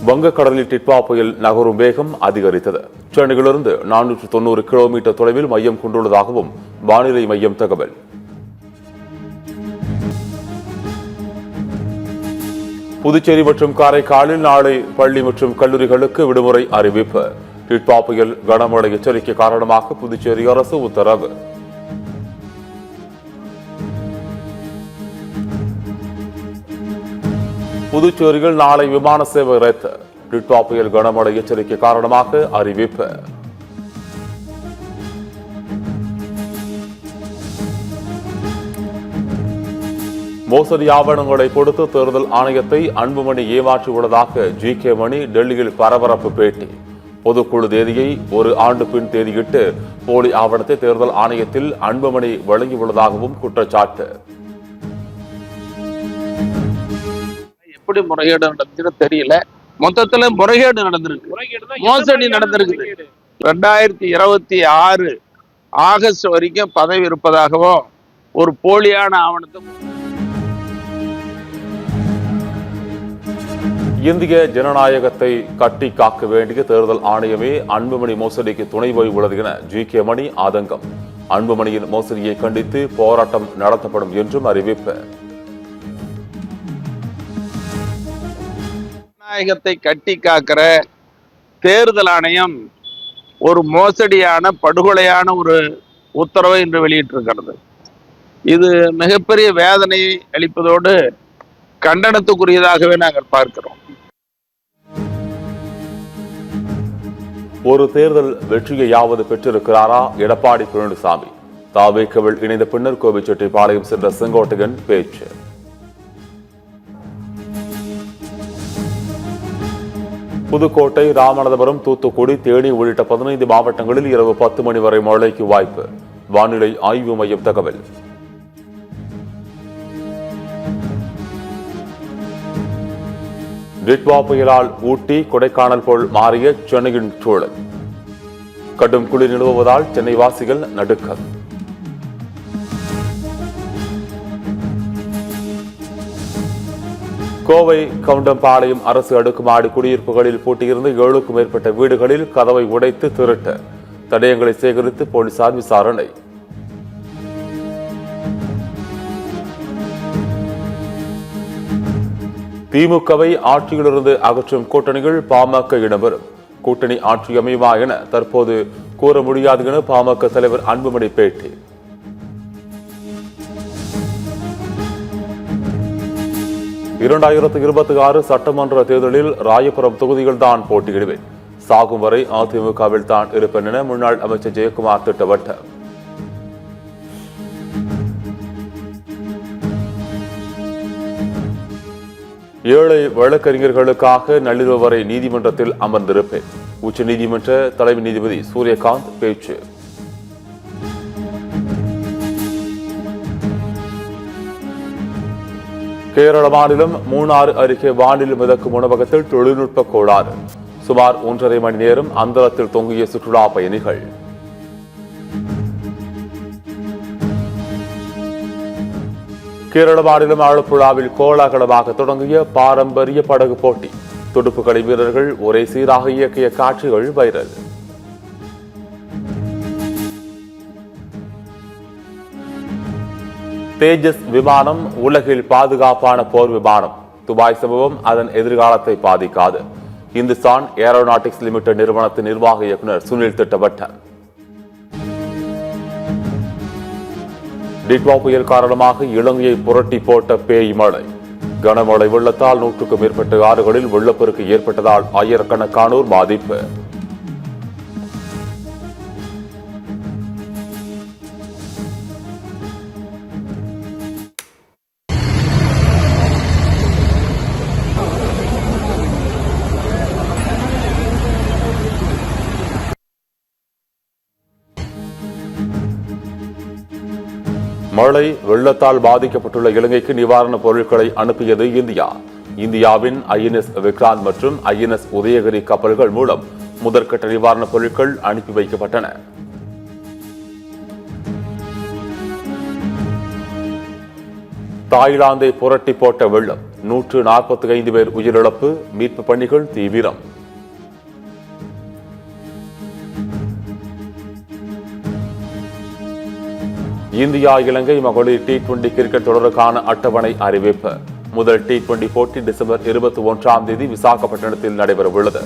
வங்கக்கடலில் டிட்வா புயல் நகரும் வேகம் அதிகரித்தது. சென்னையிலிருந்து 490 கிலோமீட்டர் தொலைவில் மையம் கொண்டுள்ளதாகவும் வானிலை மையம் தகவல். புதுச்சேரி மற்றும் காரைக்காலில் நாளை பள்ளி மற்றும் கல்லூரிகளுக்கு விடுமுறை அறிவிப்பு. டிட்வா புயல் கனமழை எச்சரிக்கை காரணமாக புதுச்சேரி அரசு உத்தரவு. புதுச்சேரியில் நாளை விமான சேவை ரத்து. டிட்வா புயல் கனமழை எச்சரிக்கை காரணமாக அறிவிப்பு. மோசடி ஆவணங்களை கொடுத்து தேர்தல் ஆணையத்தை அன்புமணி ஏமாற்றியுள்ளதாக ஜி.கே. மணி டெல்லியில் பரபரப்பு பேட்டி. பொதுக்குழு தேதியை ஒரு ஆண்டு பின் தேதியிட்டு போலி ஆவணத்தை தேர்தல் ஆணையத்தில் அன்புமணி வழங்கியுள்ளதாகவும் குற்றச்சாட்டு. எப்படி முறைகேடு நடந்துன்னு தெரியல. மொத்தத்துல முறைகேடு நடந்திருக்கு, மோசடி நடந்திருக்கு. 2026 ஆகஸ்ட் வரைக்கும் பதவி இருப்பதாகவும் ஒரு போலியான ஆவணத்தை இந்திய ஜனநாயகத்தை கட்டி காக்க வேண்டிய தேர்தல் ஆணையமே அன்புமணி மோசடிக்கு துணை போய் உள்ளது என ஜி.கே. மணி ஆதங்கம். அன்புமணியின் மோசடியை கண்டித்து போராட்டம் நடத்தப்படும் என்றும் அறிவிப்பு. ஜனநாயகத்தை கட்டி காக்கிற தேர்தல் ஆணையம் ஒரு மோசடியான படுகொலையான ஒரு உத்தரவை இன்று வெளியிட்டிருக்கிறது. இது மிகப்பெரிய வேதனை அளிப்பதோடு கண்டனத்துக்குரியதாகவே நாங்கள் பார்க்கிறோம். ஒரு தேர்தல் வெற்றியையாவது பெற்றிருக்கிறாரா எடப்பாடி பழனிசாமி? தாவேக்கவில் இணைந்த பின்னர் கோபிச்செட்டிப்பாளையம் சென்ற செங்கோட்டையன் பேச்சு. புதுக்கோட்டை, ராமநாதபுரம், தூத்துக்குடி, தேனி உள்ளிட்ட 15 மாவட்டங்களில் இரவு 10 மணி வரை மழைக்கு வாய்ப்பு. வானிலை ஆய்வு மையம் தகவல். டிட்வா புயலால் ஊட்டி, கொடைக்கானல் போல் மாறிய சென்னையின் சூழல். கடும் குளிர் நிலவுவதால் சென்னை வாசிகள் நடுக்கம். கோவை கவுண்டம்பாளையம் அரசு அடுக்குமாடி குடியிருப்புகளில் பூட்டியிருந்த 7க்கும் மேற்பட்ட வீடுகளில் கதவை உடைத்து திருட்டு. தடயங்களை சேகரித்து போலீசார் விசாரணை. திமுகவை ஆட்சியிலிருந்து அகற்றும் கூட்டணிகள் பாமக இடம்பெறும். கூட்டணி ஆட்சி அமையுமா என தற்போது கூற முடியாது என பாமக தலைவர் அன்புமணி பேட்டி. 2026 சட்டமன்ற தேர்தலில் ராயபுரம் தொகுதிகள் தான் போட்டியிடுவேன். சாகும் வரை அதிமுகவில் தான் இருப்பேன் என முன்னாள் அமைச்சர் ஜெயக்குமார் திட்டவட்டம். ஏழை வழக்கறிஞர்களுக்காக நள்ளிரவு வரை நீதிமன்றத்தில் அமர்ந்திருப்பேன். உச்சநீதிமன்ற தலைமை நீதிபதி சூரியகாந்த் பேச்சு. கேரள மாநிலம் மூணாறு அருகே வானில் மிதக்கும் உணவகத்தில் தொழில்நுட்ப கோளாறு. சுமார் 1.5 மணி நேரம் அந்தரத்தில் தொங்கிய சுற்றுலா பயணிகள். கேரள மாநிலம் ஆலப்புழாவில் கோலாகலமாக தொடங்கிய பாரம்பரிய படகு போட்டி. துடுப்புகளை வீரர்கள் ஒரே சீராக இயக்கிய காட்சிகள் வைரல். தேஜஸ் விமானம் உலகில் பாதுகாப்பான போர் விமானம். துபாய் சம்பவம் அதன் எதிர்காலத்தை பாதிக்காது. இந்துஸ்தான் ஏரோநாட்டிக்ஸ் லிமிடெட் நிறுவனத்தின் நிர்வாக இயக்குநர் சுனில் திட்டவட்டம். டிட்வா புயல் காரணமாக இலங்கையை புரட்டி போட்ட பேய் மழை. கனமழை வெள்ளத்தால் 100க்கும் மேற்பட்ட ஆறுகளில் வெள்ளப்பெருக்கு ஏற்பட்டதால் ஆயிரக்கணக்கானோர் பாதிப்பு. மழை வெள்ளத்தால் பாதிக்கப்பட்டுள்ள இலங்கைக்கு நிவாரணப் பொருட்களை அனுப்பியது இந்தியா. இந்தியாவின் INS விக்ராந்த் மற்றும் INS உதயகிரி கப்பல்கள் மூலம் முதற்கட்ட நிவாரணப் பொருட்கள் அனுப்பி வைக்கப்பட்டன. தாய்லாந்தை புரட்டி போட்ட வெள்ளம். 145 பேர் உயிரிழப்பு, மீட்பு பணிகள் தீவிரம். இந்தியா இலங்கை மகளிர் T20 கிரிக்கெட் தொடருக்கான அட்டவணை அறிவிப்பு. முதல் T20 போட்டி டிசம்பர் 21ஆம் தேதி விசாகப்பட்டினத்தில் நடைபெறவுள்ளது.